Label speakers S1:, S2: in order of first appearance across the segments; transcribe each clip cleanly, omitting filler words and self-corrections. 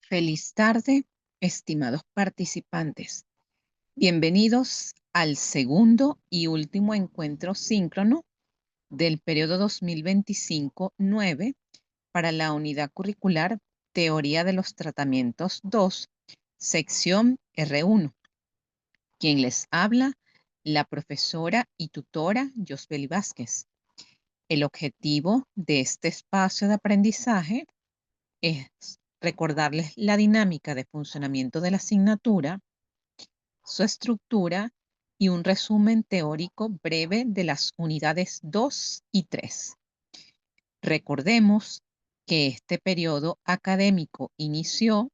S1: Feliz tarde, estimados participantes. Bienvenidos al segundo y último encuentro síncrono del periodo 2025-9 para la unidad curricular Teoría de los Tratamientos 2, sección R1. Quien les habla, la profesora y tutora Josbeli Vázquez. El objetivo de este espacio de aprendizaje es recordarles la dinámica de funcionamiento de la asignatura, su estructura y un resumen teórico breve de las unidades 2 y 3. Recordemos que este periodo académico inició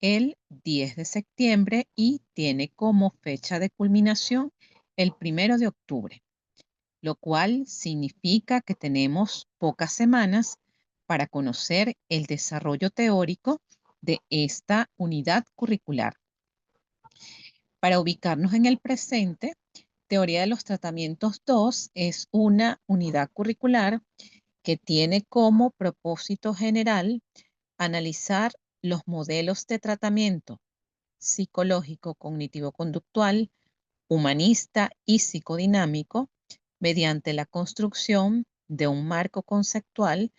S1: el 10 de septiembre y tiene como fecha de culminación el 1 de octubre, lo cual significa que tenemos pocas semanas para conocer el desarrollo teórico de esta unidad curricular. Para ubicarnos en el presente, Teoría de los Tratamientos 2 es una unidad curricular que tiene como propósito general analizar los modelos de tratamiento psicológico, cognitivo-conductual, humanista y psicodinámico mediante la construcción de un marco conceptual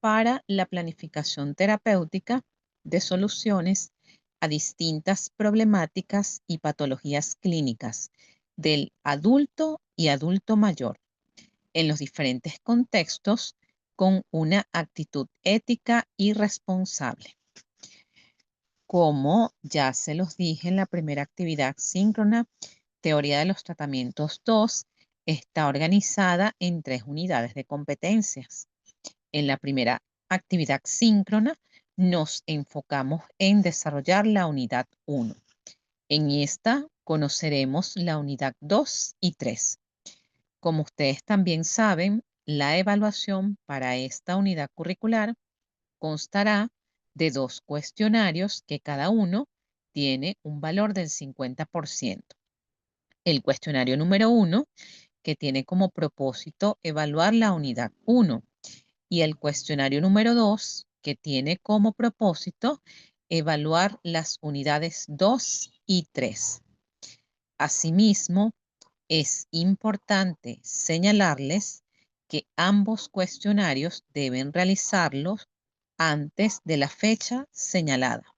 S1: para la planificación terapéutica de soluciones a distintas problemáticas y patologías clínicas del adulto y adulto mayor en los diferentes contextos con una actitud ética y responsable. Como ya se los dije en la primera actividad síncrona, Teoría de los Tratamientos 2 está organizada en 3 unidades de competencias. En la primera actividad síncrona nos enfocamos en desarrollar la unidad 1. En esta conoceremos la unidad 2 y 3. Como ustedes también saben, la evaluación para esta unidad curricular constará de 2 cuestionarios que cada uno tiene un valor del 50%. El cuestionario número 1, que tiene como propósito evaluar la unidad 1, y el cuestionario número 2, que tiene como propósito evaluar las unidades 2 y 3. Asimismo, es importante señalarles que ambos cuestionarios deben realizarlos antes de la fecha señalada.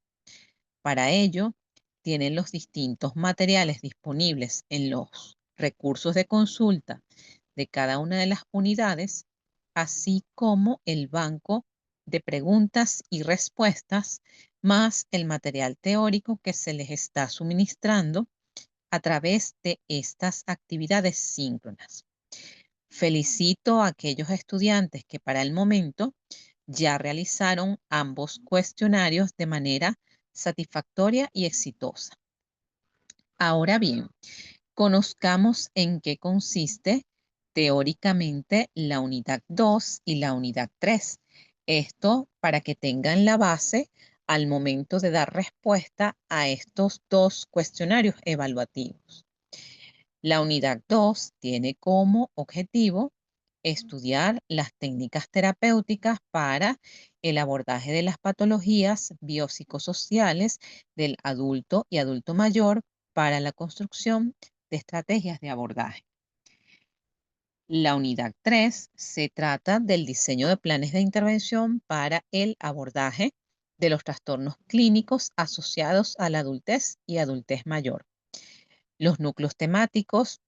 S1: Para ello, tienen los distintos materiales disponibles en los recursos de consulta de cada una de las unidades, así como el banco de preguntas y respuestas, más el material teórico que se les está suministrando a través de estas actividades síncronas. Felicito a aquellos estudiantes que para el momento ya realizaron ambos cuestionarios de manera satisfactoria y exitosa. Ahora bien, conozcamos en qué consiste teóricamente la unidad 2 y la unidad 3. Esto para que tengan la base al momento de dar respuesta a estos 2 cuestionarios evaluativos. La unidad 2 tiene como objetivo estudiar las técnicas terapéuticas para el abordaje de las patologías biopsicosociales del adulto y adulto mayor para la construcción de estrategias de abordaje. La unidad 3 se trata del diseño de planes de intervención para el abordaje de los trastornos clínicos asociados a la adultez y adultez mayor. Los núcleos temáticos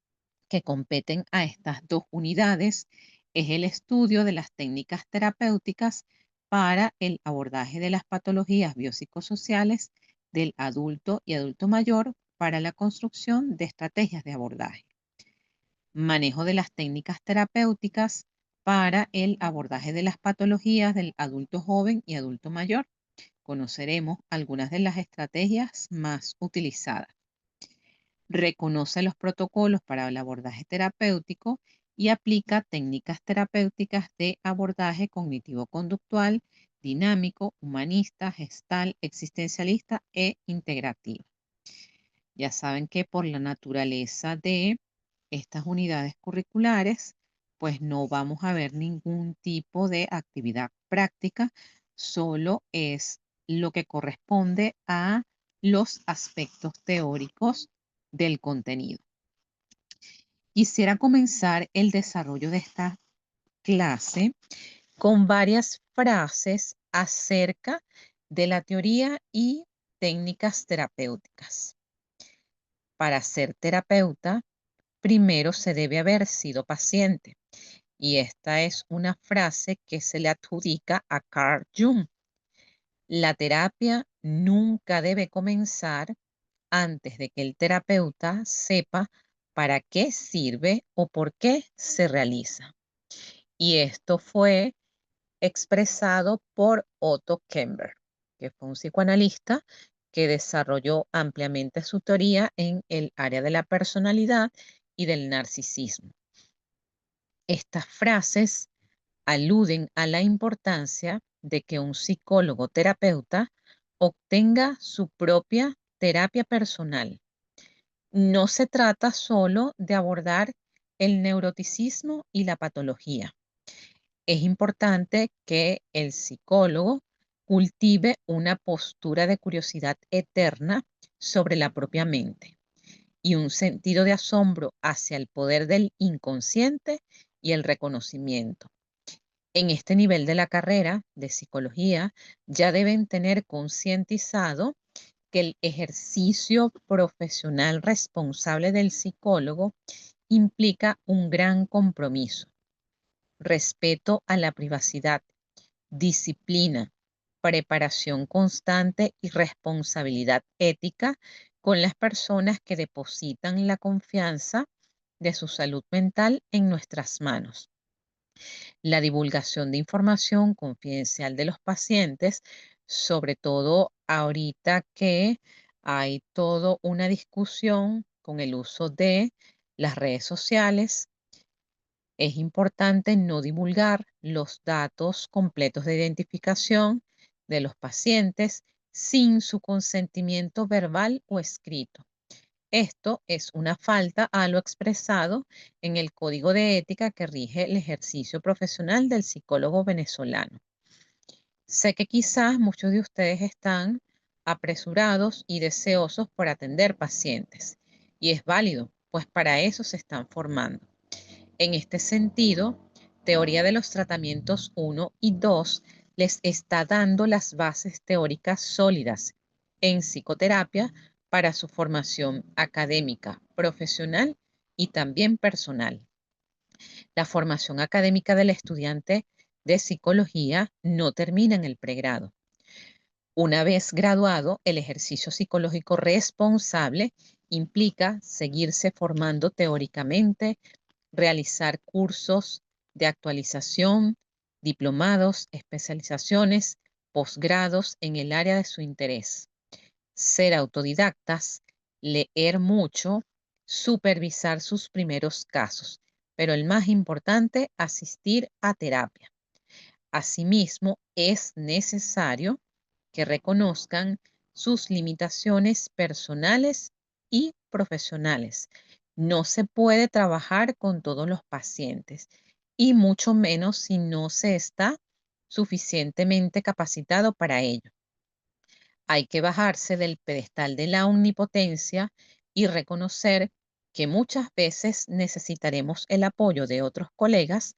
S1: que competen a estas 2 unidades es el estudio de las técnicas terapéuticas para el abordaje de las patologías biopsicosociales del adulto y adulto mayor para la construcción de estrategias de abordaje. Manejo de las técnicas terapéuticas para el abordaje de las patologías del adulto joven y adulto mayor. Conoceremos algunas de las estrategias más utilizadas. Reconoce los protocolos para el abordaje terapéutico y aplica técnicas terapéuticas de abordaje cognitivo-conductual, dinámico, humanista, gestal, existencialista e integrativo. Ya saben que por la naturaleza de estas unidades curriculares, pues no vamos a ver ningún tipo de actividad práctica, solo es lo que corresponde a los aspectos teóricos del contenido. Quisiera comenzar el desarrollo de esta clase con varias frases acerca de la teoría y técnicas terapéuticas. Para ser terapeuta, primero se debe haber sido paciente. Y esta es una frase que se le adjudica a Carl Jung. La terapia nunca debe comenzar antes de que el terapeuta sepa para qué sirve o por qué se realiza. Y esto fue expresado por Otto Kemper, que fue un psicoanalista que desarrolló ampliamente su teoría en el área de la personalidad y del narcisismo. Estas frases aluden a la importancia de que un psicólogo terapeuta obtenga su propia terapia personal. No se trata solo de abordar el neuroticismo y la patología. Es importante que el psicólogo cultive una postura de curiosidad eterna sobre la propia mente y un sentido de asombro hacia el poder del inconsciente y el reconocimiento. En este nivel de la carrera de psicología ya deben tener concientizado que el ejercicio profesional responsable del psicólogo implica un gran compromiso, respeto a la privacidad, disciplina, preparación constante y responsabilidad ética con las personas que depositan la confianza de su salud mental en nuestras manos. La divulgación de información confidencial de los pacientes, sobre todo ahorita que hay toda una discusión con el uso de las redes sociales. Es importante no divulgar los datos completos de identificación de los pacientes sin su consentimiento verbal o escrito. Esto es una falta a lo expresado en el Código de Ética que rige el ejercicio profesional del psicólogo venezolano. Sé que quizás muchos de ustedes están apresurados y deseosos por atender pacientes, y es válido, pues para eso se están formando. En este sentido, Teoría de los Tratamientos 1 y 2 les está dando las bases teóricas sólidas en psicoterapia para su formación académica, profesional y también personal. La formación académica del estudiante de psicología no termina en el pregrado. Una vez graduado, el ejercicio psicológico responsable implica seguirse formando teóricamente, realizar cursos de actualización, diplomados, especializaciones, posgrados en el área de su interés, ser autodidactas, leer mucho, supervisar sus primeros casos, pero el más importante, asistir a terapia. Asimismo, es necesario que reconozcan sus limitaciones personales y profesionales. No se puede trabajar con todos los pacientes y mucho menos si no se está suficientemente capacitado para ello. Hay que bajarse del pedestal de la omnipotencia y reconocer que muchas veces necesitaremos el apoyo de otros colegas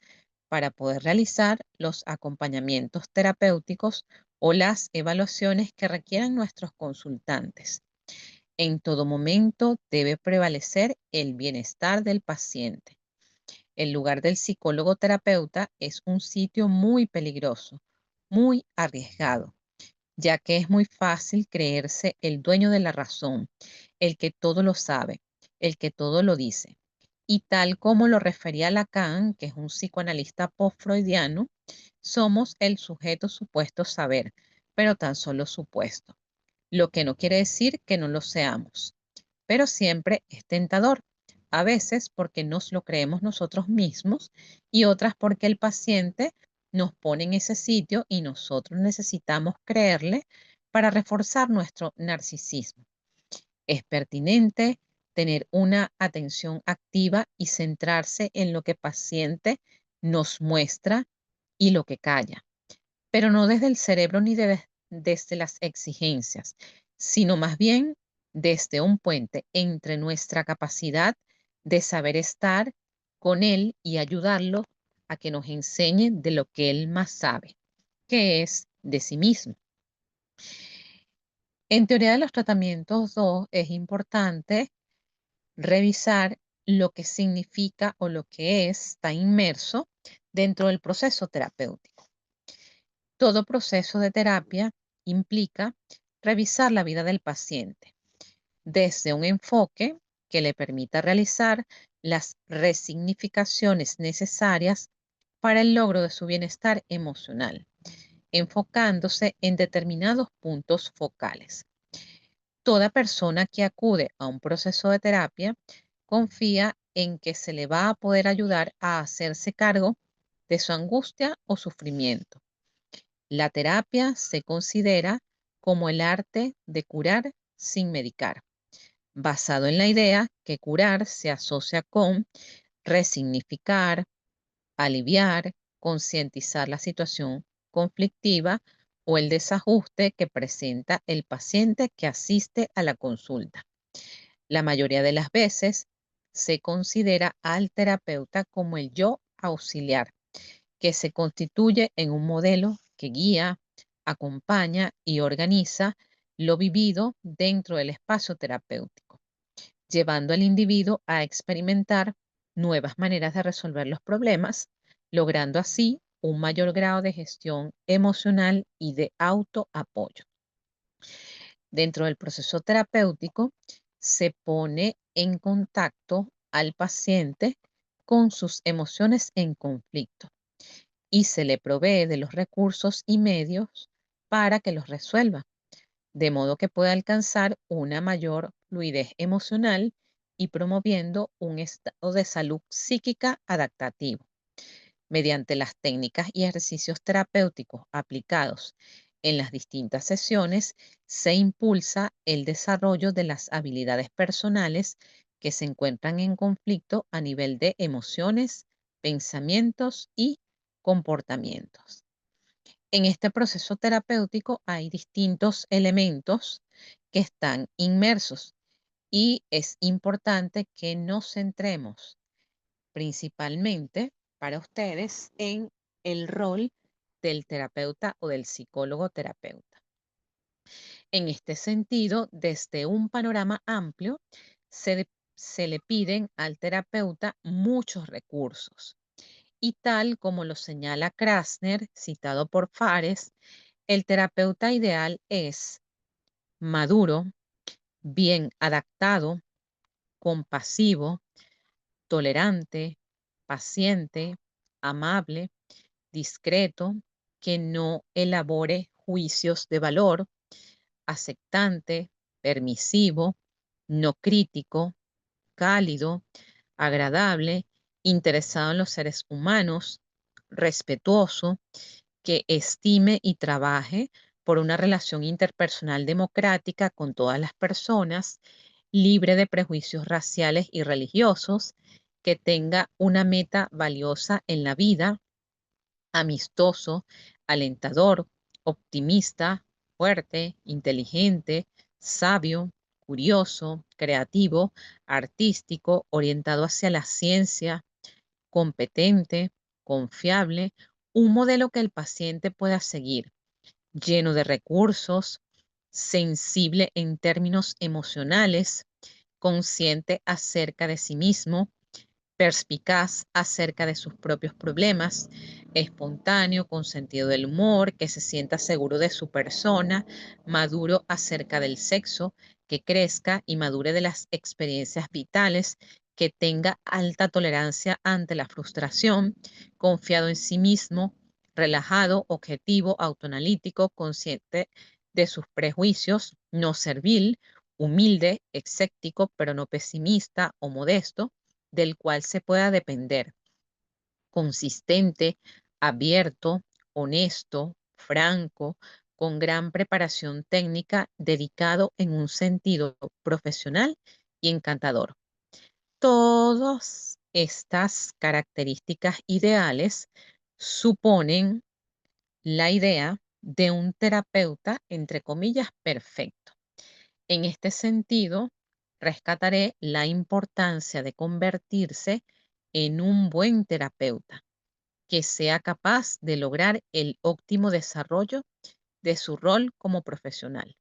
S1: para poder realizar los acompañamientos terapéuticos o las evaluaciones que requieran nuestros consultantes. En todo momento debe prevalecer el bienestar del paciente. El lugar del psicólogo terapeuta es un sitio muy peligroso, muy arriesgado, ya que es muy fácil creerse el dueño de la razón, el que todo lo sabe, el que todo lo dice. Y tal como lo refería Lacan, que es un psicoanalista post-freudiano, somos el sujeto supuesto saber, pero tan solo supuesto, lo que no quiere decir que no lo seamos, pero siempre es tentador, a veces porque nos lo creemos nosotros mismos y otras porque el paciente nos pone en ese sitio y nosotros necesitamos creerle para reforzar nuestro narcisismo. Es pertinente tener una atención activa y centrarse en lo que el paciente nos muestra y lo que calla, pero no desde el cerebro ni desde las exigencias, sino más bien desde un puente entre nuestra capacidad de saber estar con él y ayudarlo a que nos enseñe de lo que él más sabe, que es de sí mismo. En teoría de los tratamientos 2 es importante revisar lo que significa o lo que está inmerso dentro del proceso terapéutico. Todo proceso de terapia implica revisar la vida del paciente desde un enfoque que le permita realizar las resignificaciones necesarias para el logro de su bienestar emocional, enfocándose en determinados puntos focales. Toda persona que acude a un proceso de terapia confía en que se le va a poder ayudar a hacerse cargo de su angustia o sufrimiento. La terapia se considera como el arte de curar sin medicar, basado en la idea que curar se asocia con resignificar, aliviar, concientizar la situación conflictiva o el desajuste que presenta el paciente que asiste a la consulta. La mayoría de las veces se considera al terapeuta como el yo auxiliar, que se constituye en un modelo que guía, acompaña y organiza lo vivido dentro del espacio terapéutico, llevando al individuo a experimentar nuevas maneras de resolver los problemas, logrando así un mayor grado de gestión emocional y de autoapoyo. Dentro del proceso terapéutico se pone en contacto al paciente con sus emociones en conflicto y se le provee de los recursos y medios para que los resuelva, de modo que pueda alcanzar una mayor fluidez emocional y promoviendo un estado de salud psíquica adaptativo. Mediante las técnicas y ejercicios terapéuticos aplicados en las distintas sesiones, se impulsa el desarrollo de las habilidades personales que se encuentran en conflicto a nivel de emociones, pensamientos y comportamientos. En este proceso terapéutico hay distintos elementos que están inmersos y es importante que nos centremos principalmente para ustedes en el rol del terapeuta o del psicólogo terapeuta. En este sentido, desde un panorama amplio, se le piden al terapeuta muchos recursos. Y tal como lo señala Krasner, citado por Fares, el terapeuta ideal es maduro, bien adaptado, compasivo, tolerante, paciente, amable, discreto, que no elabore juicios de valor, aceptante, permisivo, no crítico, cálido, agradable, interesado en los seres humanos, respetuoso, que estime y trabaje por una relación interpersonal democrática con todas las personas, libre de prejuicios raciales y religiosos, que tenga una meta valiosa en la vida, amistoso, alentador, optimista, fuerte, inteligente, sabio, curioso, creativo, artístico, orientado hacia la ciencia, competente, confiable, un modelo que el paciente pueda seguir, lleno de recursos, sensible en términos emocionales, consciente acerca de sí mismo, perspicaz acerca de sus propios problemas, espontáneo, con sentido del humor, que se sienta seguro de su persona, maduro acerca del sexo, que crezca y madure de las experiencias vitales, que tenga alta tolerancia ante la frustración, confiado en sí mismo, relajado, objetivo, autoanalítico, consciente de sus prejuicios, no servil, humilde, escéptico, pero no pesimista o modesto, del cual se pueda depender, consistente, abierto, honesto, franco, con gran preparación técnica, dedicado en un sentido profesional y encantador. Todas estas características ideales suponen la idea de un terapeuta, entre comillas, perfecto. En este sentido, rescataré la importancia de convertirse en un buen terapeuta que sea capaz de lograr el óptimo desarrollo de su rol como profesional.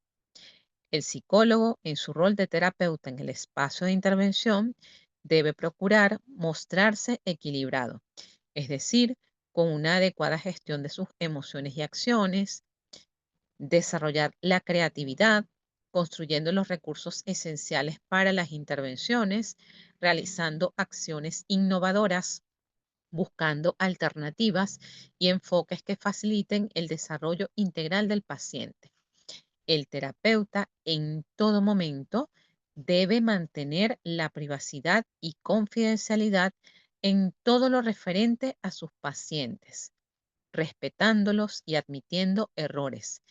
S1: El psicólogo, en su rol de terapeuta en el espacio de intervención, debe procurar mostrarse equilibrado, es decir, con una adecuada gestión de sus emociones y acciones, desarrollar la creatividad, construyendo los recursos esenciales para las intervenciones, realizando acciones innovadoras, buscando alternativas y enfoques que faciliten el desarrollo integral del paciente. El terapeuta en todo momento debe mantener la privacidad y confidencialidad en todo lo referente a sus pacientes, respetándolos y admitiendo errores,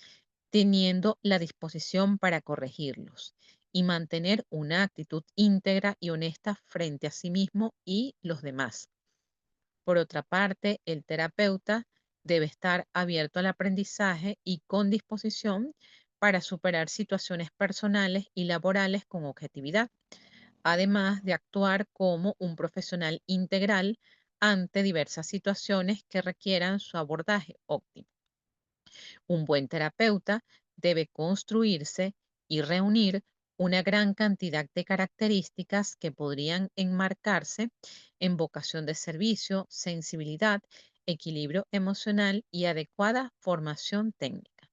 S1: teniendo la disposición para corregirlos y mantener una actitud íntegra y honesta frente a sí mismo y los demás. Por otra parte, el terapeuta debe estar abierto al aprendizaje y con disposición para superar situaciones personales y laborales con objetividad, además de actuar como un profesional integral ante diversas situaciones que requieran su abordaje óptimo. Un buen terapeuta debe construirse y reunir una gran cantidad de características que podrían enmarcarse en vocación de servicio, sensibilidad, equilibrio emocional y adecuada formación técnica.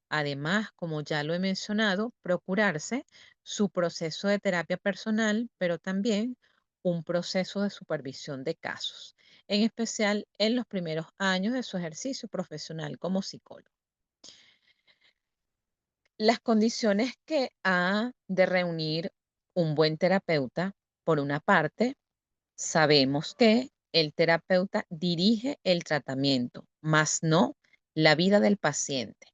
S1: Además, como ya lo he mencionado, procurarse su proceso de terapia personal, pero también un proceso de supervisión de casos, en especial en los primeros años de su ejercicio profesional como psicólogo. Las condiciones que ha de reunir un buen terapeuta, por una parte, sabemos que el terapeuta dirige el tratamiento, más no la vida del paciente.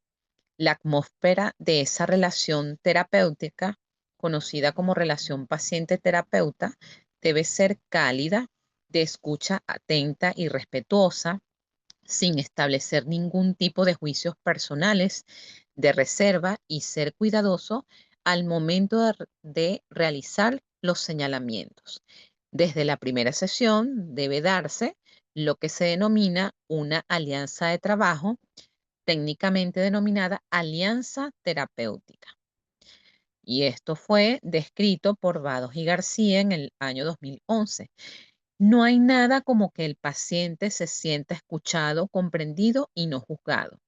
S1: La atmósfera de esa relación terapéutica, conocida como relación paciente-terapeuta, debe ser cálida, de escucha atenta y respetuosa, sin establecer ningún tipo de juicios personales, de reserva y ser cuidadoso al momento de realizar los señalamientos. Desde la primera sesión debe darse lo que se denomina una alianza de trabajo, técnicamente denominada alianza terapéutica. Y esto fue descrito por Vados y García en el año 2011. No hay nada como que el paciente se sienta escuchado, comprendido y no juzgado.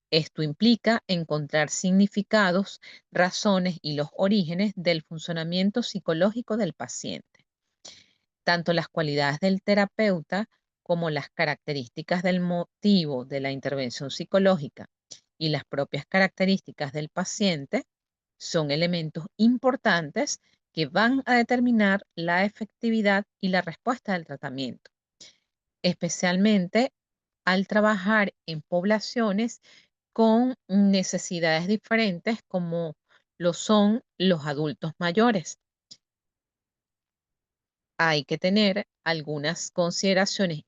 S1: Esto implica encontrar significados, razones y los orígenes del funcionamiento psicológico del paciente. Tanto las cualidades del terapeuta como las características del motivo de la intervención psicológica y las propias características del paciente son elementos importantes que van a determinar la efectividad y la respuesta del tratamiento, especialmente al trabajar en poblaciones con necesidades diferentes como lo son los adultos mayores. Hay que tener algunas consideraciones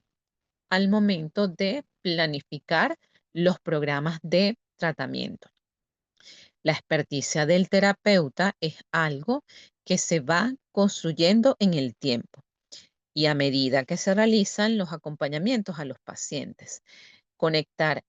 S1: al momento de planificar los programas de tratamiento. La experticia del terapeuta es algo que se va construyendo en el tiempo y a medida que se realizan los acompañamientos a los pacientes. Conectar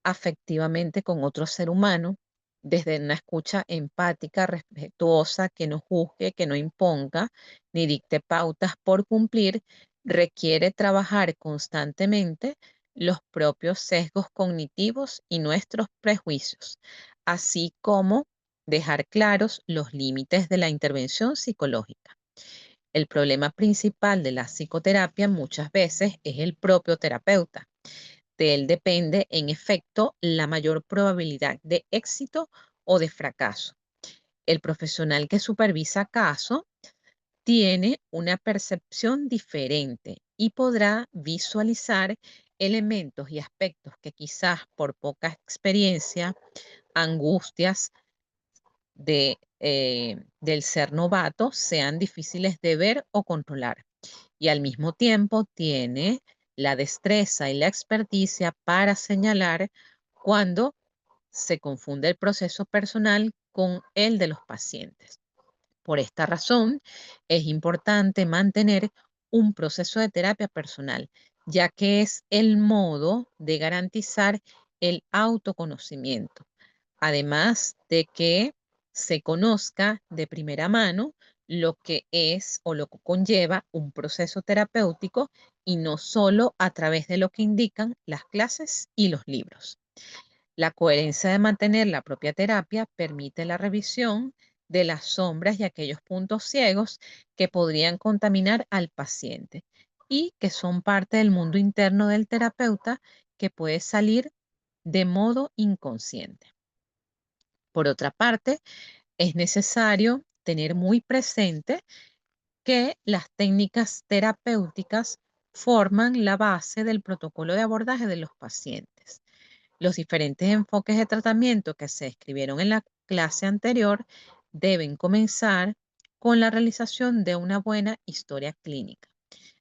S1: afectivamente con otro ser humano desde una escucha empática, respetuosa, que no juzgue, que no imponga, ni dicte pautas por cumplir, requiere trabajar constantemente los propios sesgos cognitivos y nuestros prejuicios, así como dejar claros los límites de la intervención psicológica. El problema principal de la psicoterapia muchas veces es el propio terapeuta. De él depende, en efecto, la mayor probabilidad de éxito o de fracaso. El profesional que supervisa caso tiene una percepción diferente y podrá visualizar elementos y aspectos que quizás por poca experiencia, angustias del ser novato sean difíciles de ver o controlar. Y al mismo tiempo tiene la destreza y la experticia para señalar cuando se confunde el proceso personal con el de los pacientes. Por esta razón, es importante mantener un proceso de terapia personal, ya que es el modo de garantizar el autoconocimiento, además de que se conozca de primera mano lo que es o lo que conlleva un proceso terapéutico y no solo a través de lo que indican las clases y los libros. La coherencia de mantener la propia terapia permite la revisión de las sombras y aquellos puntos ciegos que podrían contaminar al paciente y que son parte del mundo interno del terapeuta que puede salir de modo inconsciente. Por otra parte, es necesario tener muy presente que las técnicas terapéuticas forman la base del protocolo de abordaje de los pacientes. Los diferentes enfoques de tratamiento que se describieron en la clase anterior deben comenzar con la realización de una buena historia clínica,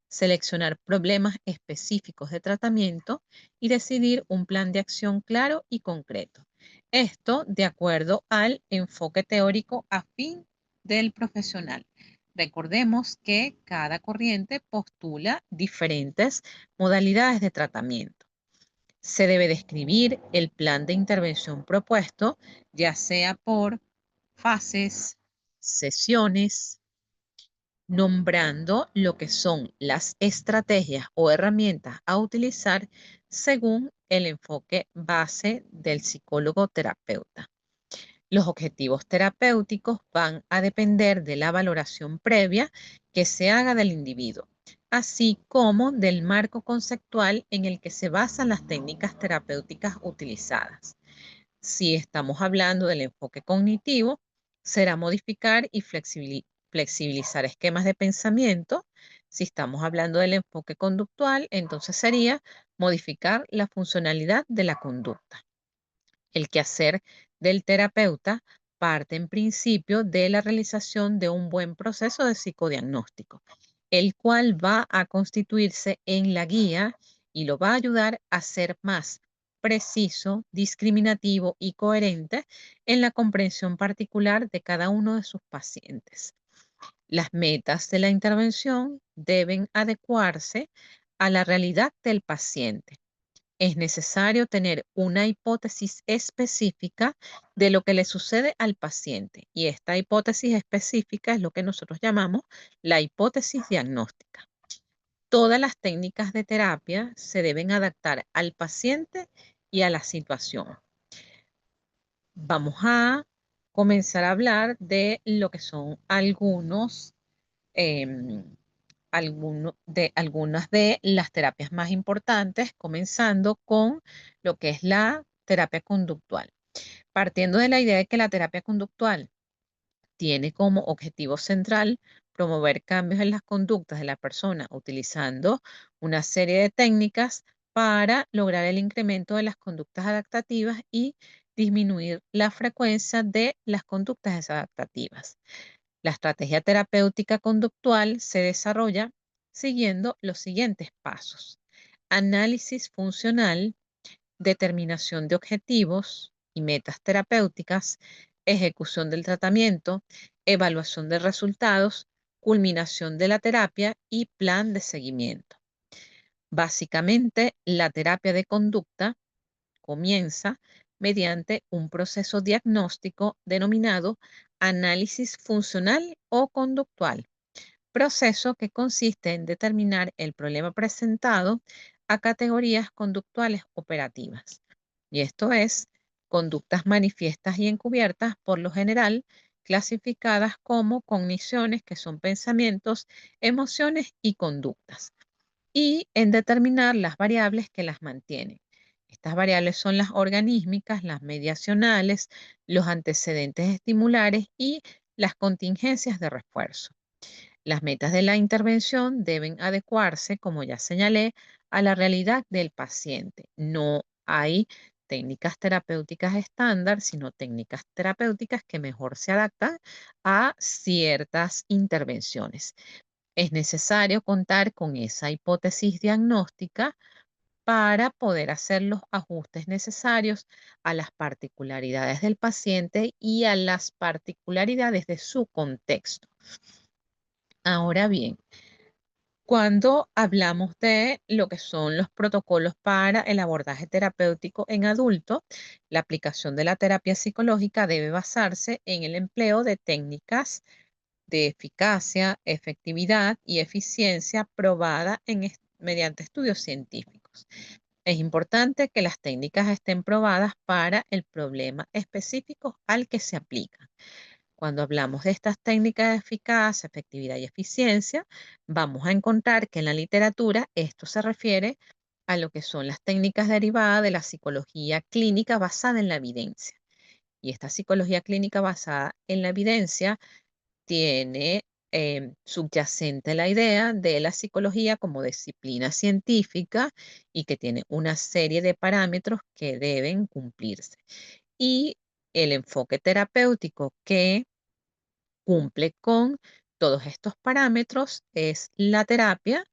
S1: seleccionar problemas específicos de tratamiento y decidir un plan de acción claro y concreto. Esto de acuerdo al enfoque teórico afín del profesional. Recordemos que cada corriente postula diferentes modalidades de tratamiento. Se debe describir el plan de intervención propuesto, ya sea por fases, sesiones, nombrando lo que son las estrategias o herramientas a utilizar según el enfoque base del psicólogo terapeuta. Los objetivos terapéuticos van a depender de la valoración previa que se haga del individuo, así como del marco conceptual en el que se basan las técnicas terapéuticas utilizadas. Si estamos hablando del enfoque cognitivo, será modificar y flexibilizar esquemas de pensamiento. Si estamos hablando del enfoque conductual, entonces sería modificar la funcionalidad de la conducta. El quehacer del terapeuta parte en principio de la realización de un buen proceso de psicodiagnóstico, el cual va a constituirse en la guía y lo va a ayudar a ser más preciso, discriminativo y coherente en la comprensión particular de cada uno de sus pacientes. Las metas de la intervención deben adecuarse a la realidad del paciente. Es necesario tener una hipótesis específica de lo que le sucede al paciente y esta hipótesis específica es lo que nosotros llamamos la hipótesis diagnóstica. Todas las técnicas de terapia se deben adaptar al paciente y a la situación. Vamos a comenzar a hablar de lo que son em, algunas de las terapias más importantes, comenzando con lo que es la terapia conductual. Partiendo de la idea de que la terapia conductual tiene como objetivo central promover cambios en las conductas de la persona utilizando una serie de técnicas para lograr el incremento de las conductas adaptativas y disminuir la frecuencia de las conductas desadaptativas. La estrategia terapéutica conductual se desarrolla siguiendo los siguientes pasos: análisis funcional, determinación de objetivos y metas terapéuticas, ejecución del tratamiento, evaluación de resultados, culminación de la terapia y plan de seguimiento. Básicamente, la terapia de conducta comienza mediante un proceso diagnóstico denominado análisis funcional o conductual, proceso que consiste en determinar el problema presentado a categorías conductuales operativas. Y esto es conductas manifiestas y encubiertas, por lo general clasificadas como cogniciones, que son pensamientos, emociones y conductas, y en determinar las variables que las mantienen. Estas variables son las organísmicas, las mediacionales, los antecedentes estimulares y las contingencias de refuerzo. Las metas de la intervención deben adecuarse, como ya señalé, a la realidad del paciente. No hay técnicas terapéuticas estándar, sino técnicas terapéuticas que mejor se adaptan a ciertas intervenciones. Es necesario contar con esa hipótesis diagnóstica para poder hacer los ajustes necesarios a las particularidades del paciente y a las particularidades de su contexto. Ahora bien, cuando hablamos de lo que son los protocolos para el abordaje terapéutico en adultos, la aplicación de la terapia psicológica debe basarse en el empleo de técnicas de eficacia, efectividad y eficiencia probada mediante estudios científicos. Es importante que las técnicas estén probadas para el problema específico al que se aplican. Cuando hablamos de estas técnicas de eficacia, efectividad y eficiencia, vamos a encontrar que en la literatura esto se refiere a lo que son las técnicas derivadas de la psicología clínica basada en la evidencia. Y esta psicología clínica basada en la evidencia tiene subyacente la idea de la psicología como disciplina científica y que tiene una serie de parámetros que deben cumplirse. Y el enfoque terapéutico que cumple con todos estos parámetros es la terapia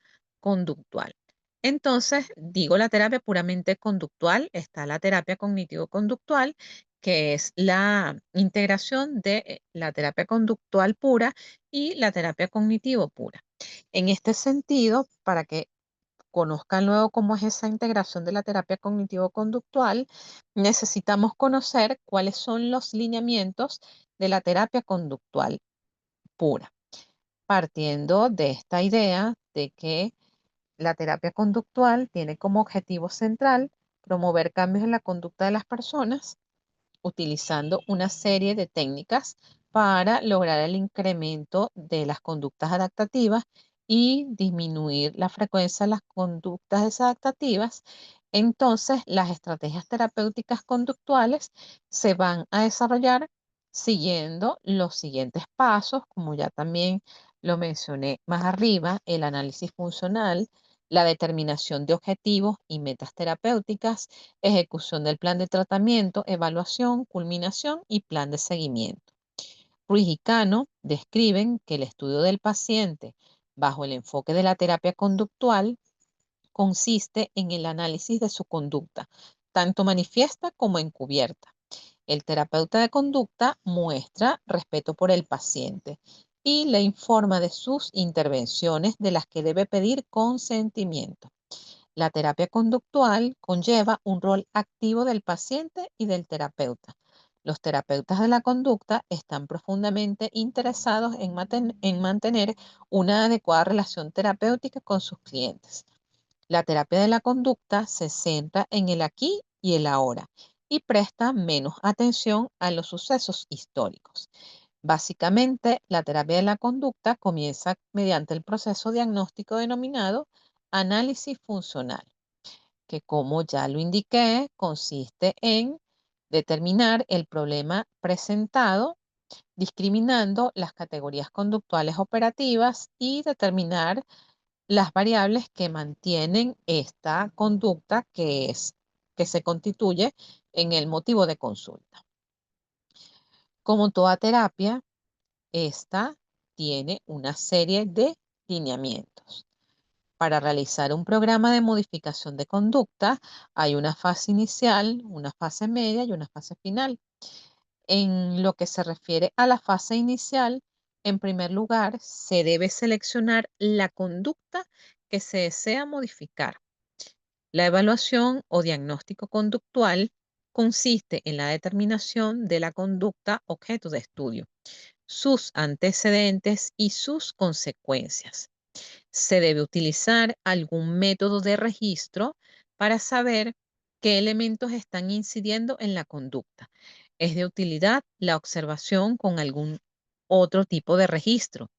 S1: conductual. Entonces, digo la terapia puramente conductual, está la terapia cognitivo-conductual, que es la integración de la terapia conductual pura y la terapia cognitivo pura. En este sentido, para que conozcan luego cómo es esa integración de la terapia cognitivo-conductual, necesitamos conocer cuáles son los lineamientos de la terapia conductual pura, partiendo de esta idea de que la terapia conductual tiene como objetivo central promover cambios en la conducta de las personas utilizando una serie de técnicas para lograr el incremento de las conductas adaptativas y disminuir la frecuencia de las conductas desadaptativas. Entonces, las estrategias terapéuticas conductuales se van a desarrollar siguiendo los siguientes pasos, como ya también lo mencioné más arriba, el análisis funcional, la determinación de objetivos y metas terapéuticas, ejecución del plan de tratamiento, evaluación, culminación y plan de seguimiento. Ruiz y Cano describen que el estudio del paciente bajo el enfoque de la terapia conductual consiste en el análisis de su conducta, tanto manifiesta como encubierta. El terapeuta de conducta muestra respeto por el paciente y le informa de sus intervenciones de las que debe pedir consentimiento. La terapia conductual conlleva un rol activo del paciente y del terapeuta. Los terapeutas de la conducta están profundamente interesados en mantener una adecuada relación terapéutica con sus clientes. La terapia de la conducta se centra en el aquí y el ahora y presta menos atención a los sucesos históricos. Básicamente, la terapia de la conducta comienza mediante el proceso diagnóstico denominado análisis funcional, que como ya lo indiqué, consiste en determinar el problema presentado, discriminando las categorías conductuales operativas y determinar las variables que mantienen esta conducta que se constituye en el motivo de consulta. Como toda terapia, esta tiene una serie de lineamientos. Para realizar un programa de modificación de conducta, hay una fase inicial, una fase media y una fase final. En lo que se refiere a la fase inicial, en primer lugar, se debe seleccionar la conducta que se desea modificar. La evaluación o diagnóstico conductual consiste en la determinación de la conducta objeto de estudio, sus antecedentes y sus consecuencias. Se debe utilizar algún método de registro para saber qué elementos están incidiendo en la conducta. Es de utilidad la observación con algún otro tipo de registro.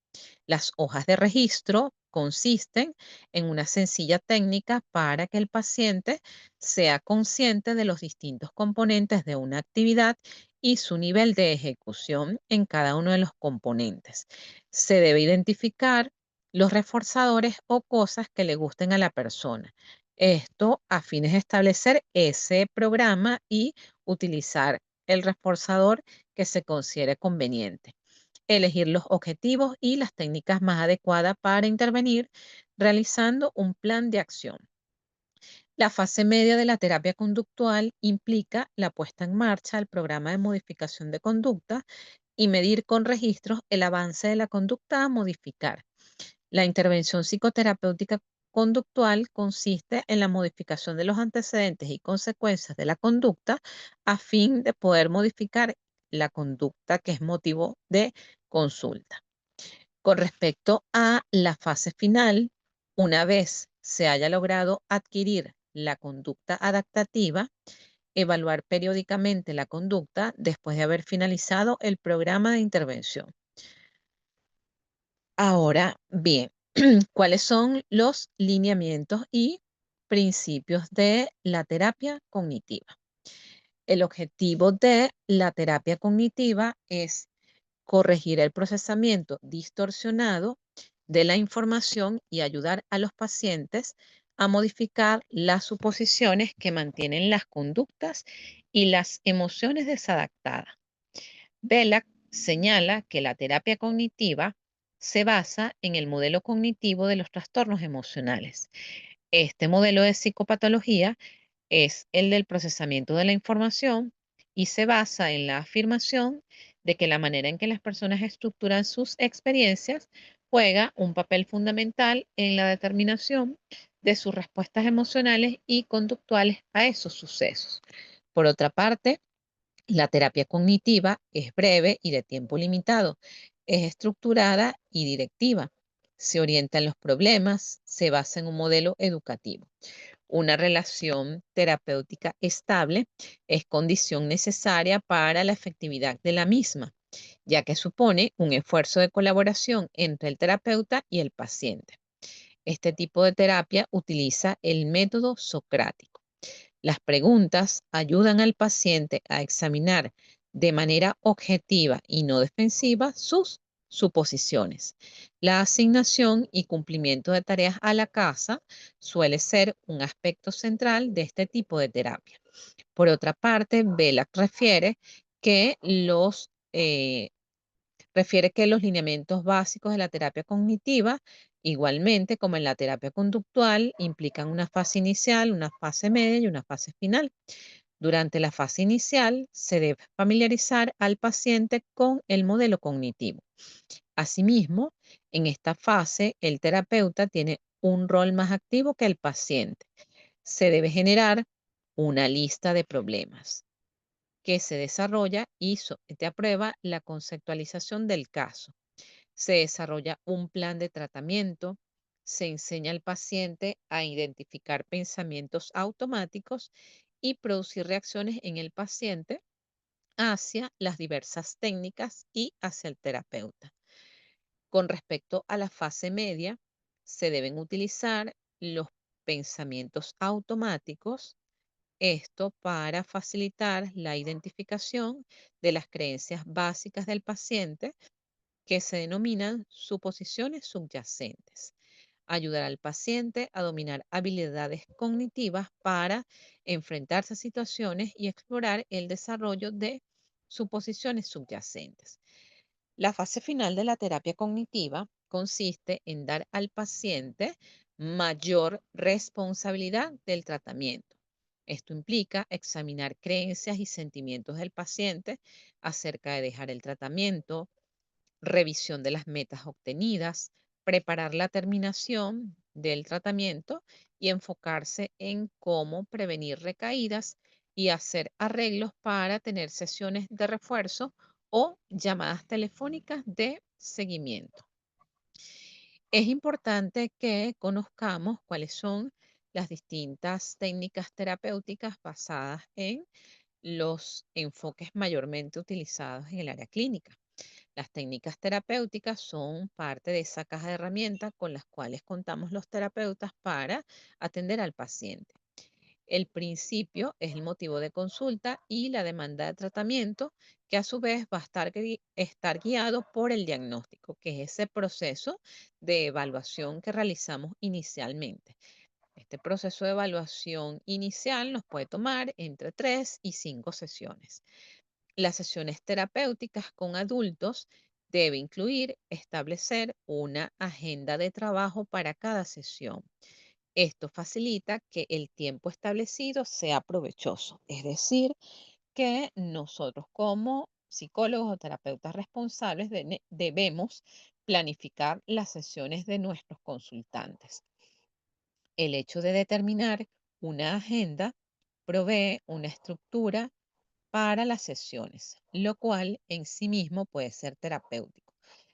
S1: Las hojas de registro consisten en una sencilla técnica para que el paciente sea consciente de los distintos componentes de una actividad y su nivel de ejecución en cada uno de los componentes. Se debe identificar los reforzadores o cosas que le gusten a la persona. Esto a fines de establecer ese programa y utilizar el reforzador que se considere conveniente. Elegir los objetivos y las técnicas más adecuadas para intervenir, realizando un plan de acción. La fase media de la terapia conductual implica la puesta en marcha del programa de modificación de conducta y medir con registros el avance de la conducta a modificar. La intervención psicoterapéutica conductual consiste en la modificación de los antecedentes y consecuencias de la conducta a fin de poder modificar la conducta que es motivo de consulta. Con respecto a la fase final, una vez se haya logrado adquirir la conducta adaptativa, evaluar periódicamente la conducta después de haber finalizado el programa de intervención. Ahora bien, ¿cuáles son los lineamientos y principios de la terapia cognitiva? El objetivo de la terapia cognitiva es corregir el procesamiento distorsionado de la información y ayudar a los pacientes a modificar las suposiciones que mantienen las conductas y las emociones desadaptadas. Belak señala que la terapia cognitiva se basa en el modelo cognitivo de los trastornos emocionales. Este modelo de psicopatología es el del procesamiento de la información y se basa en la afirmación de que la manera en que las personas estructuran sus experiencias juega un papel fundamental en la determinación de sus respuestas emocionales y conductuales a esos sucesos. Por otra parte, la terapia cognitiva es breve y de tiempo limitado, es estructurada y directiva, se orienta en los problemas, se basa en un modelo educativo. Una relación terapéutica estable es condición necesaria para la efectividad de la misma, ya que supone un esfuerzo de colaboración entre el terapeuta y el paciente. Este tipo de terapia utiliza el método socrático. Las preguntas ayudan al paciente a examinar de manera objetiva y no defensiva sus suposiciones. La asignación y cumplimiento de tareas a la casa suele ser un aspecto central de este tipo de terapia. Por otra parte, Belak refiere que los lineamientos básicos de la terapia cognitiva, igualmente como en la terapia conductual, implican una fase inicial, una fase media y una fase final. Durante la fase inicial, se debe familiarizar al paciente con el modelo cognitivo. Asimismo, en esta fase, el terapeuta tiene un rol más activo que el paciente. Se debe generar una lista de problemas que se desarrolla y somete a prueba la conceptualización del caso. Se desarrolla un plan de tratamiento, se enseña al paciente a identificar pensamientos automáticos y producir reacciones en el paciente hacia las diversas técnicas y hacia el terapeuta. Con respecto a la fase media, se deben utilizar los pensamientos automáticos, esto para facilitar la identificación de las creencias básicas del paciente que se denominan suposiciones subyacentes. Ayudar al paciente a dominar habilidades cognitivas para enfrentarse a situaciones y explorar el desarrollo de suposiciones subyacentes. La fase final de la terapia cognitiva consiste en dar al paciente mayor responsabilidad del tratamiento. Esto implica examinar creencias y sentimientos del paciente acerca de dejar el tratamiento, revisión de las metas obtenidas, preparar la terminación del tratamiento y enfocarse en cómo prevenir recaídas y hacer arreglos para tener sesiones de refuerzo o llamadas telefónicas de seguimiento. Es importante que conozcamos cuáles son las distintas técnicas terapéuticas basadas en los enfoques mayormente utilizados en el área clínica. Las técnicas terapéuticas son parte de esa caja de herramientas con las cuales contamos los terapeutas para atender al paciente. El principio es el motivo de consulta y la demanda de tratamiento, que a su vez va a estar guiado por el diagnóstico, que es ese proceso de evaluación que realizamos inicialmente. Este proceso de evaluación inicial nos puede tomar entre 3 y 5 sesiones. Las sesiones terapéuticas con adultos debe incluir establecer una agenda de trabajo para cada sesión. Esto facilita que el tiempo establecido sea provechoso, es decir, que nosotros como psicólogos o terapeutas responsables debemos planificar las sesiones de nuestros consultantes. El hecho de determinar una agenda provee una estructura para las sesiones, lo cual en sí mismo puede ser terapéutico.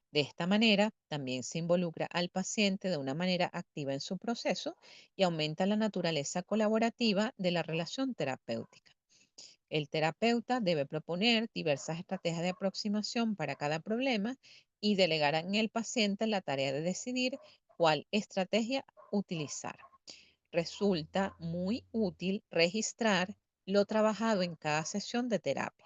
S1: De esta manera, también se involucra al paciente de una manera activa en su proceso y aumenta la naturaleza colaborativa de la relación terapéutica. El terapeuta debe proponer diversas estrategias de aproximación para cada problema y delegar en el paciente la tarea de decidir cuál estrategia utilizar. Resulta muy útil registrar lo trabajado en cada sesión de terapia.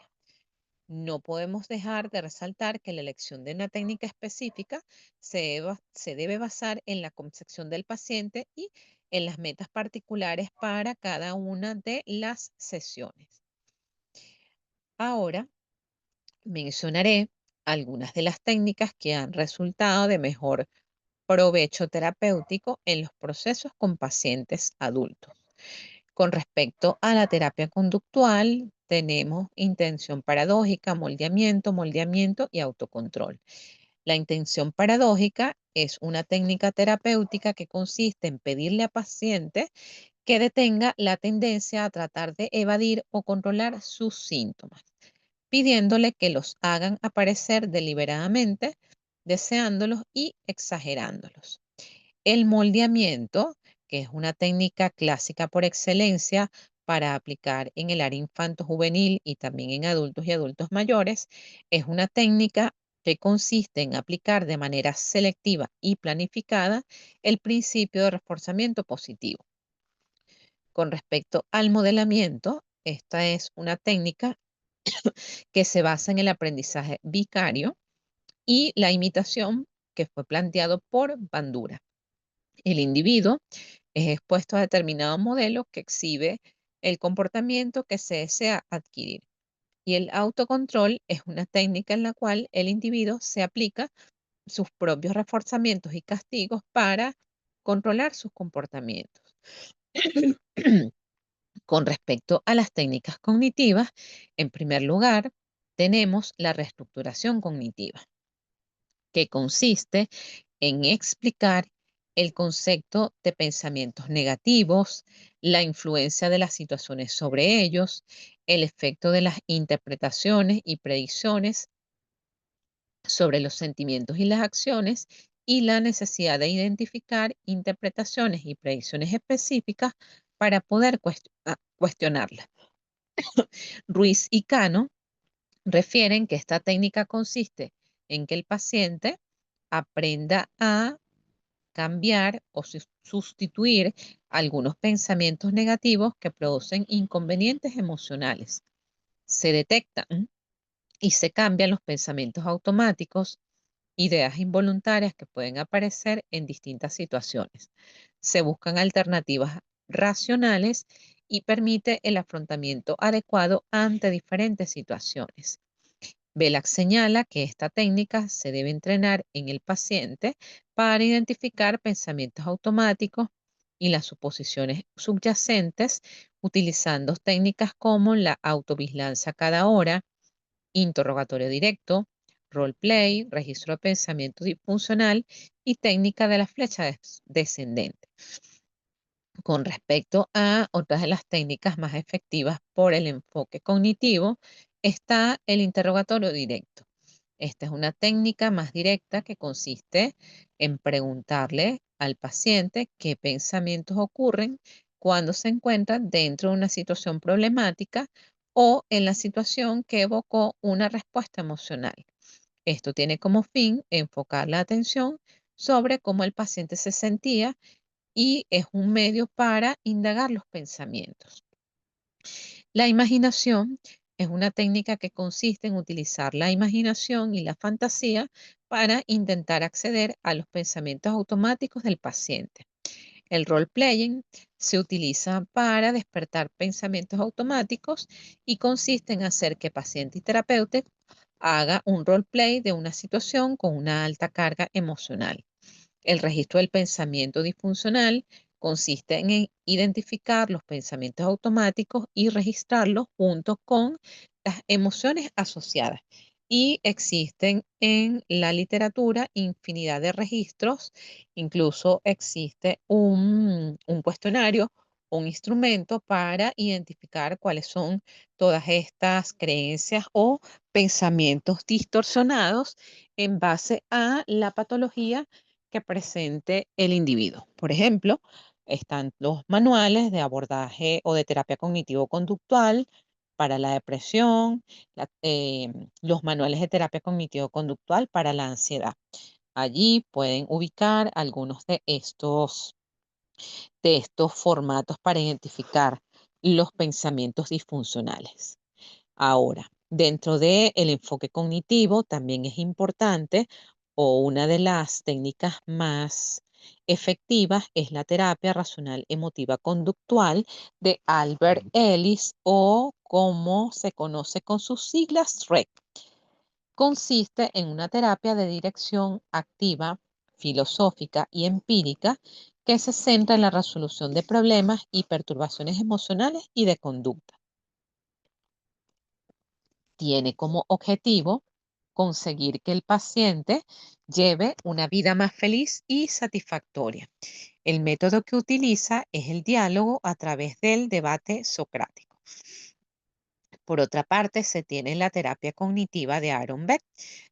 S1: No podemos dejar de resaltar que la elección de una técnica específica se debe basar en la concepción del paciente y en las metas particulares para cada una de las sesiones. Ahora mencionaré algunas de las técnicas que han resultado de mejor provecho terapéutico en los procesos con pacientes adultos. Con respecto a la terapia conductual, tenemos intención paradójica, moldeamiento y autocontrol. La intención paradójica es una técnica terapéutica que consiste en pedirle a pacientes que detenga la tendencia a tratar de evadir o controlar sus síntomas, pidiéndole que los hagan aparecer deliberadamente, deseándolos y exagerándolos. El moldeamiento, que es una técnica clásica por excelencia para aplicar en el área infanto-juvenil y también en adultos y adultos mayores, es una técnica que consiste en aplicar de manera selectiva y planificada el principio de reforzamiento positivo. Con respecto al modelamiento, esta es una técnica que se basa en el aprendizaje vicario y la imitación que fue planteado por Bandura. El individuo es expuesto a determinado modelo que exhibe el comportamiento que se desea adquirir. Y el autocontrol es una técnica en la cual el individuo se aplica sus propios reforzamientos y castigos para controlar sus comportamientos. Con respecto a las técnicas cognitivas, en primer lugar, tenemos la reestructuración cognitiva, que consiste en explicar el concepto de pensamientos negativos, la influencia de las situaciones sobre ellos, el efecto de las interpretaciones y predicciones sobre los sentimientos y las acciones y la necesidad de identificar interpretaciones y predicciones específicas para poder cuestionarlas. Ruiz y Cano refieren que esta técnica consiste en que el paciente aprenda a cambiar o sustituir algunos pensamientos negativos que producen inconvenientes emocionales. Se detectan y se cambian los pensamientos automáticos, ideas involuntarias que pueden aparecer en distintas situaciones. Se buscan alternativas racionales y permite el afrontamiento adecuado ante diferentes situaciones. Belak señala que esta técnica se debe entrenar en el paciente para identificar pensamientos automáticos y las suposiciones subyacentes utilizando técnicas como la autovigilancia cada hora, interrogatorio directo, roleplay, registro de pensamiento disfuncional y técnica de la flecha descendente. Con respecto a otras de las técnicas más efectivas por el enfoque cognitivo, está el interrogatorio directo. Esta es una técnica más directa que consiste en preguntarle al paciente qué pensamientos ocurren cuando se encuentra dentro de una situación problemática o en la situación que evocó una respuesta emocional. Esto tiene como fin enfocar la atención sobre cómo el paciente se sentía y es un medio para indagar los pensamientos. La imaginación es una técnica que consiste en utilizar la imaginación y la fantasía para intentar acceder a los pensamientos automáticos del paciente. El role-playing se utiliza para despertar pensamientos automáticos y consiste en hacer que paciente y terapeuta haga un role-play de una situación con una alta carga emocional. El registro del pensamiento disfuncional Consiste en identificar los pensamientos automáticos y registrarlos junto con las emociones asociadas. Y existen en la literatura infinidad de registros, incluso existe un cuestionario, un instrumento para identificar cuáles son todas estas creencias o pensamientos distorsionados en base a la patología que presente el individuo. Por ejemplo, están los manuales de abordaje o de terapia cognitivo-conductual para la depresión, los manuales de terapia cognitivo-conductual para la ansiedad. Allí pueden ubicar algunos de estos formatos para identificar los pensamientos disfuncionales. Ahora, dentro del enfoque cognitivo también es importante o una de las técnicas más efectivas es la terapia racional emotiva conductual de Albert Ellis o como se conoce con sus siglas REC. Consiste en una terapia de dirección activa, filosófica y empírica que se centra en la resolución de problemas y perturbaciones emocionales y de conducta. Tiene como objetivo conseguir que el paciente lleve una vida más feliz y satisfactoria. El método que utiliza es el diálogo a través del debate socrático. Por otra parte, se tiene la terapia cognitiva de Aaron Beck.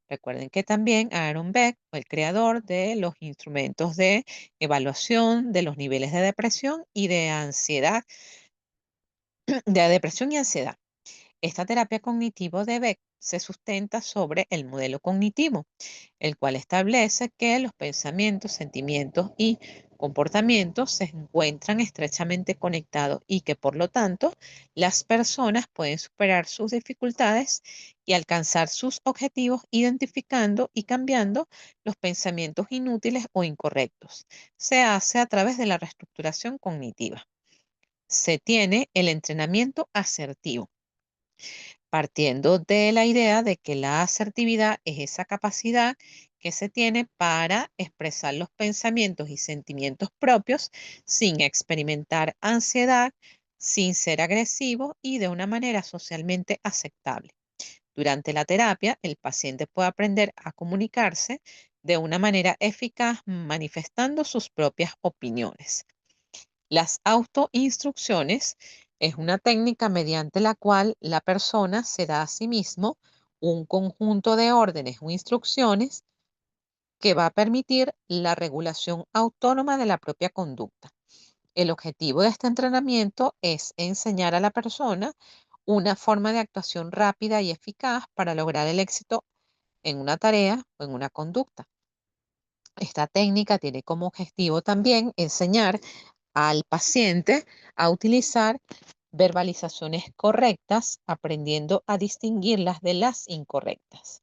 S1: Recuerden que también Aaron Beck fue el creador de los instrumentos de evaluación de los niveles de depresión y de ansiedad, de depresión y ansiedad. Esta terapia cognitivo de Beck se sustenta sobre el modelo cognitivo, el cual establece que los pensamientos, sentimientos y comportamientos se encuentran estrechamente conectados y que por lo tanto las personas pueden superar sus dificultades y alcanzar sus objetivos identificando y cambiando los pensamientos inútiles o incorrectos. Se hace a través de la reestructuración cognitiva. Se tiene el entrenamiento asertivo partiendo de la idea de que la asertividad es esa capacidad que se tiene para expresar los pensamientos y sentimientos propios sin experimentar ansiedad, sin ser agresivo y de una manera socialmente aceptable. Durante la terapia, el paciente puede aprender a comunicarse de una manera eficaz manifestando sus propias opiniones. Las autoinstrucciones es una técnica mediante la cual la persona se da a sí mismo un conjunto de órdenes o instrucciones que va a permitir la regulación autónoma de la propia conducta. El objetivo de este entrenamiento es enseñar a la persona una forma de actuación rápida y eficaz para lograr el éxito en una tarea o en una conducta. Esta técnica tiene como objetivo también enseñar al paciente a utilizar verbalizaciones correctas, aprendiendo a distinguirlas de las incorrectas.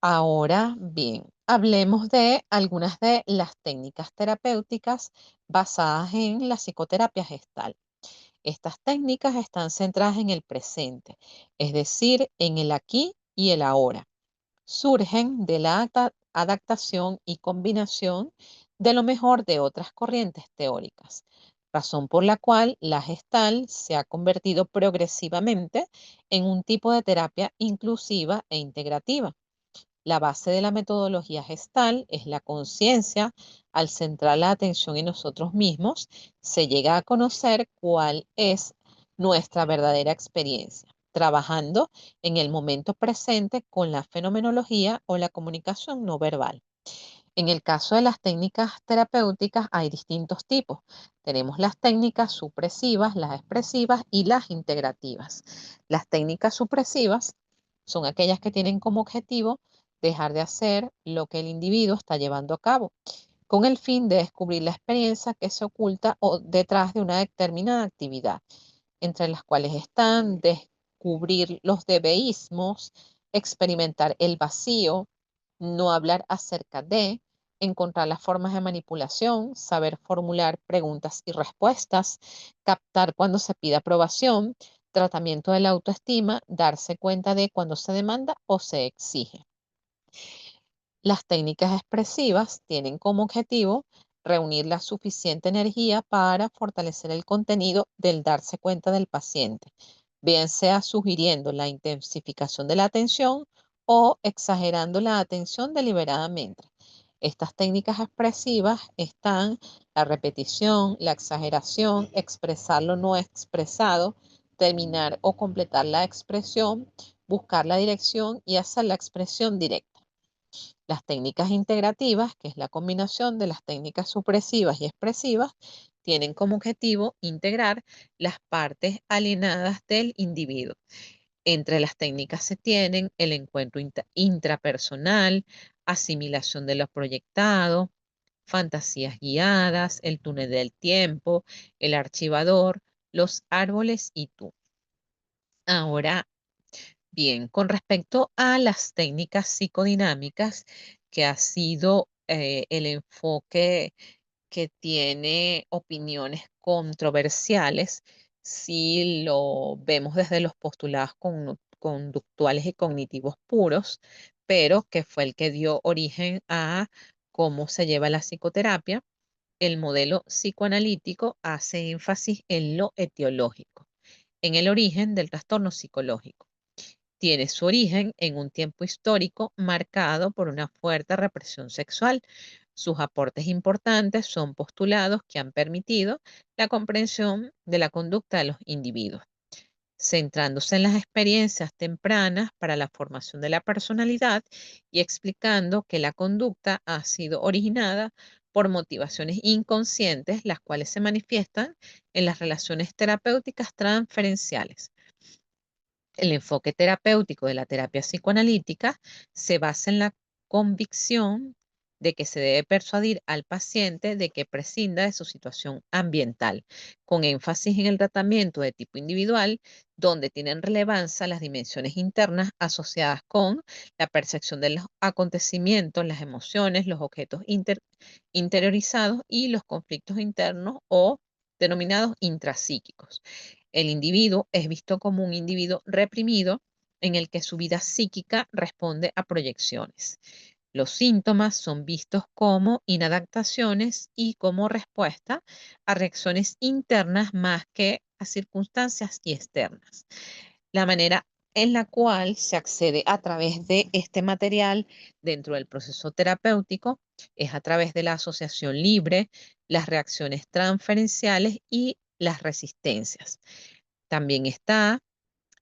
S1: Ahora bien, hablemos de algunas de las técnicas terapéuticas basadas en la psicoterapia gestal. Estas técnicas están centradas en el presente, es decir, en el aquí y el ahora. Surgen de la adaptación y combinación de lo mejor de otras corrientes teóricas, razón por la cual la gestal se ha convertido progresivamente en un tipo de terapia inclusiva e integrativa. La base de la metodología gestal es la conciencia. Al centrar la atención en nosotros mismos, se llega a conocer cuál es nuestra verdadera experiencia, trabajando en el momento presente con la fenomenología o la comunicación no verbal. En el caso de las técnicas terapéuticas hay distintos tipos. Tenemos las técnicas supresivas, las expresivas y las integrativas. Las técnicas supresivas son aquellas que tienen como objetivo dejar de hacer lo que el individuo está llevando a cabo, con el fin de descubrir la experiencia que se oculta o detrás de una determinada actividad, entre las cuales están descubrir los debeísmos, experimentar el vacío, no hablar acerca de, encontrar las formas de manipulación, saber formular preguntas y respuestas, captar cuando se pide aprobación, tratamiento de la autoestima, darse cuenta de cuando se demanda o se exige. Las técnicas expresivas tienen como objetivo reunir la suficiente energía para fortalecer el contenido del darse cuenta del paciente, bien sea sugiriendo la intensificación de la atención o exagerando la atención deliberadamente. Estas técnicas expresivas están la repetición, la exageración, expresar lo no expresado, terminar o completar la expresión, buscar la dirección y hacer la expresión directa. Las técnicas integrativas, que es la combinación de las técnicas supresivas y expresivas, tienen como objetivo integrar las partes alienadas del individuo. Entre las técnicas se tienen el encuentro intrapersonal, asimilación de lo proyectado, fantasías guiadas, el túnel del tiempo, el archivador, los árboles y tú. Ahora bien, con respecto a las técnicas psicodinámicas, que ha sido el enfoque que tiene opiniones controversiales, si lo vemos desde los postulados conductuales y cognitivos puros, pero que fue el que dio origen a cómo se lleva la psicoterapia. El modelo psicoanalítico hace énfasis en lo etiológico, en el origen del trastorno psicológico. Tiene su origen en un tiempo histórico marcado por una fuerte represión sexual. Sus aportes importantes son postulados que han permitido la comprensión de la conducta de los individuos, centrándose en las experiencias tempranas para la formación de la personalidad y explicando que la conducta ha sido originada por motivaciones inconscientes, las cuales se manifiestan en las relaciones terapéuticas transferenciales. El enfoque terapéutico de la terapia psicoanalítica se basa en la convicción de que se debe persuadir al paciente de que prescinda de su situación ambiental, con énfasis en el tratamiento de tipo individual, donde tienen relevancia las dimensiones internas asociadas con la percepción de los acontecimientos, las emociones, los objetos interiorizados y los conflictos internos o denominados intrapsíquicos. El individuo es visto como un individuo reprimido en el que su vida psíquica responde a proyecciones. Los síntomas son vistos como inadaptaciones y como respuesta a reacciones internas más que a circunstancias y externas. La manera en la cual se accede a través de este material dentro del proceso terapéutico es a través de la asociación libre, las reacciones transferenciales y las resistencias. También está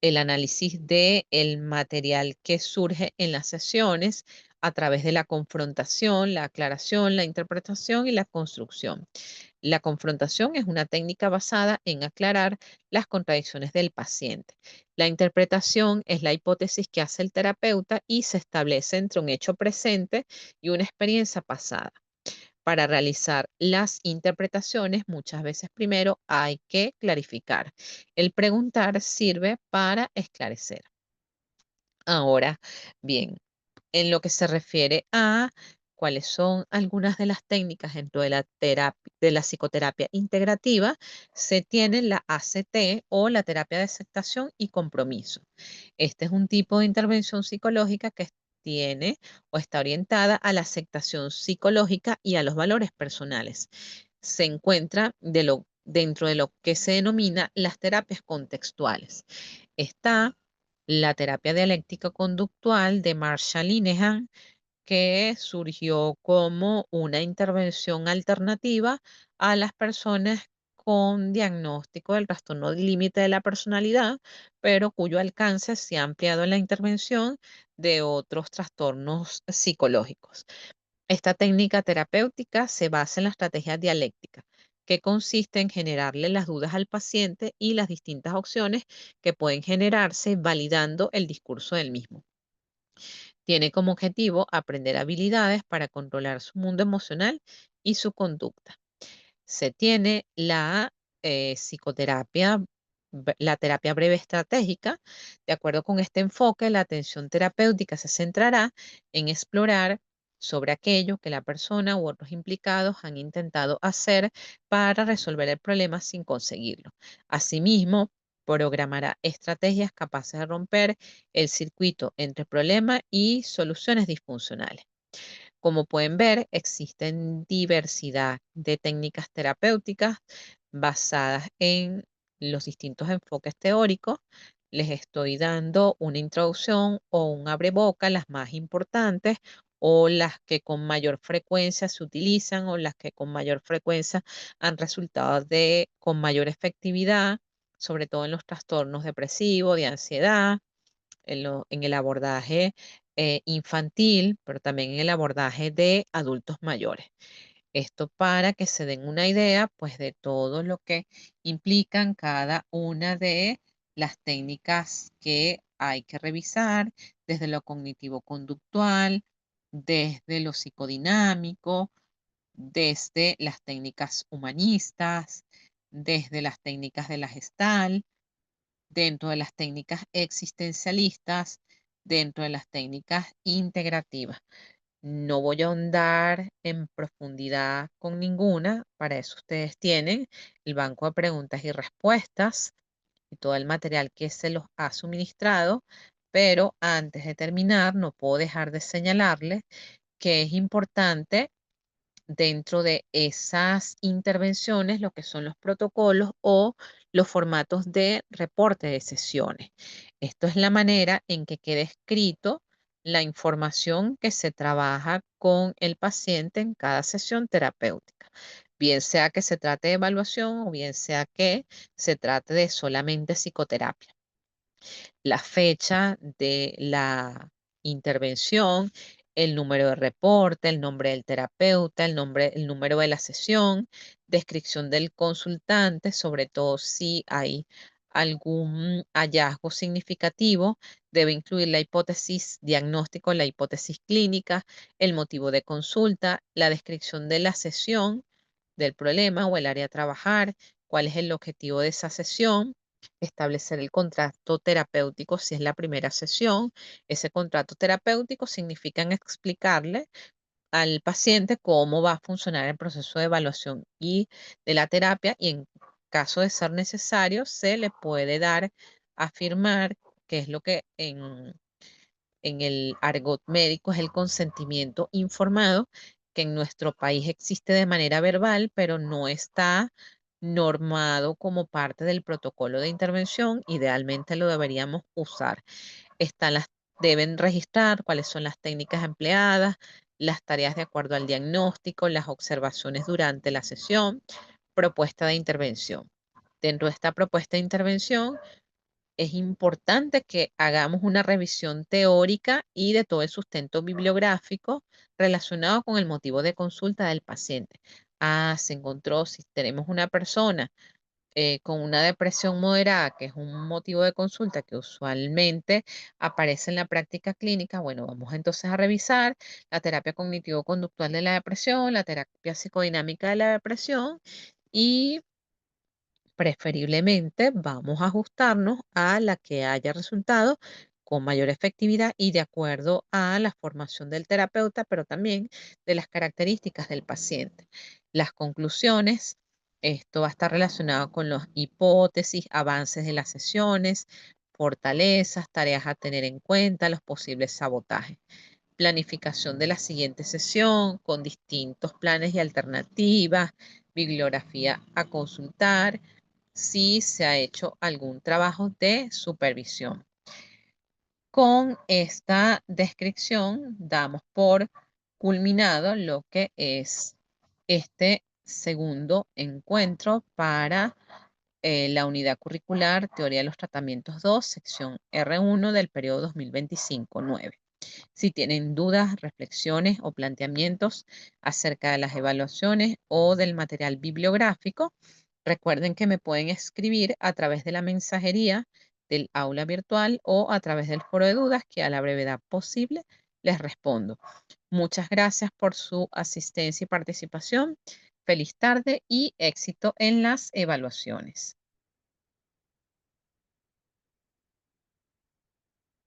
S1: el análisis del material que surge en las sesiones a través de la confrontación, la aclaración, la interpretación y la construcción. La confrontación es una técnica basada en aclarar las contradicciones del paciente. La interpretación es la hipótesis que hace el terapeuta y se establece entre un hecho presente y una experiencia pasada. Para realizar las interpretaciones, muchas veces primero hay que clarificar. El preguntar sirve para esclarecer. Ahora, bien, en lo que se refiere a cuáles son algunas de las técnicas dentro de la de la psicoterapia integrativa, se tiene la ACT o la terapia de aceptación y compromiso. Este es un tipo de intervención psicológica que tiene o está orientada a la aceptación psicológica y a los valores personales. Se encuentra dentro de lo que se denomina las terapias contextuales. Está la terapia dialéctica conductual de Marshall Linehan, que surgió como una intervención alternativa a las personas con diagnóstico del trastorno límite de la personalidad, pero cuyo alcance se ha ampliado en la intervención de otros trastornos psicológicos. Esta técnica terapéutica se basa en la estrategia dialéctica, que consiste en generarle las dudas al paciente y las distintas opciones que pueden generarse validando el discurso del mismo. Tiene como objetivo aprender habilidades para controlar su mundo emocional y su conducta. Se tiene la psicoterapia, la terapia breve estratégica. De acuerdo con este enfoque, la atención terapéutica se centrará en explorar sobre aquello que la persona u otros implicados han intentado hacer para resolver el problema sin conseguirlo. Asimismo, programará estrategias capaces de romper el circuito entre problema y soluciones disfuncionales. Como pueden ver, existen diversidad de técnicas terapéuticas basadas en los distintos enfoques teóricos. Les estoy dando una introducción o un abreboca, las más importantes o las que con mayor frecuencia se utilizan o las que con mayor frecuencia han resultado con mayor efectividad, sobre todo en los trastornos depresivos, de ansiedad, en el abordaje infantil, pero también en el abordaje de adultos mayores. Esto para que se den una idea, pues, de todo lo que implican cada una de las técnicas que hay que revisar, desde lo cognitivo-conductual, desde lo psicodinámico, desde las técnicas humanistas, desde las técnicas de la Gestalt, dentro de las técnicas existencialistas, dentro de las técnicas integrativas. No voy a ahondar en profundidad con ninguna, para eso ustedes tienen el banco de preguntas y respuestas y todo el material que se los ha suministrado, pero antes de terminar no puedo dejar de señalarles que es importante dentro de esas intervenciones lo que son los protocolos o los formatos de reporte de sesiones. Esto es la manera en que queda escrito la información que se trabaja con el paciente en cada sesión terapéutica, bien sea que se trate de evaluación o bien sea que se trate de solamente psicoterapia. La fecha de la intervención, el número de reporte, el nombre del terapeuta, el número de la sesión, descripción del consultante, sobre todo si hay algún hallazgo significativo, debe incluir la hipótesis diagnóstico, la hipótesis clínica, el motivo de consulta, la descripción de la sesión, del problema o el área a trabajar, cuál es el objetivo de esa sesión, establecer el contrato terapéutico si es la primera sesión. Ese contrato terapéutico significa en explicarle al paciente cómo va a funcionar el proceso de evaluación y de la terapia y en caso de ser necesario se le puede dar a firmar, que es lo que en el argot médico es el consentimiento informado, que en nuestro país existe de manera verbal, pero no está normado como parte del protocolo de intervención. Idealmente lo deberíamos usar. Están las, deben registrar cuáles son las técnicas empleadas, las tareas de acuerdo al diagnóstico, las observaciones durante la sesión, propuesta de intervención. Dentro de esta propuesta de intervención, es importante que hagamos una revisión teórica y de todo el sustento bibliográfico relacionado con el motivo de consulta del paciente. Ah, se encontró, si tenemos una persona con una depresión moderada, que es un motivo de consulta que usualmente aparece en la práctica clínica, bueno, vamos entonces a revisar la terapia cognitivo-conductual de la depresión, la terapia psicodinámica de la depresión y preferiblemente vamos a ajustarnos a la que haya resultado con mayor efectividad y de acuerdo a la formación del terapeuta, pero también de las características del paciente. Las conclusiones, esto va a estar relacionado con las hipótesis, avances de las sesiones, fortalezas, tareas a tener en cuenta, los posibles sabotajes. Planificación de la siguiente sesión con distintos planes y alternativas, bibliografía a consultar, si se ha hecho algún trabajo de supervisión. Con esta descripción damos por culminado lo que es este segundo encuentro para la unidad curricular Teoría de los Tratamientos 2, sección R1 del periodo 2025-9. Si tienen dudas, reflexiones o planteamientos acerca de las evaluaciones o del material bibliográfico, recuerden que me pueden escribir a través de la mensajería del aula virtual o a través del foro de dudas que a la brevedad posible les respondo. Muchas gracias por su asistencia y participación. Feliz tarde y éxito en las evaluaciones.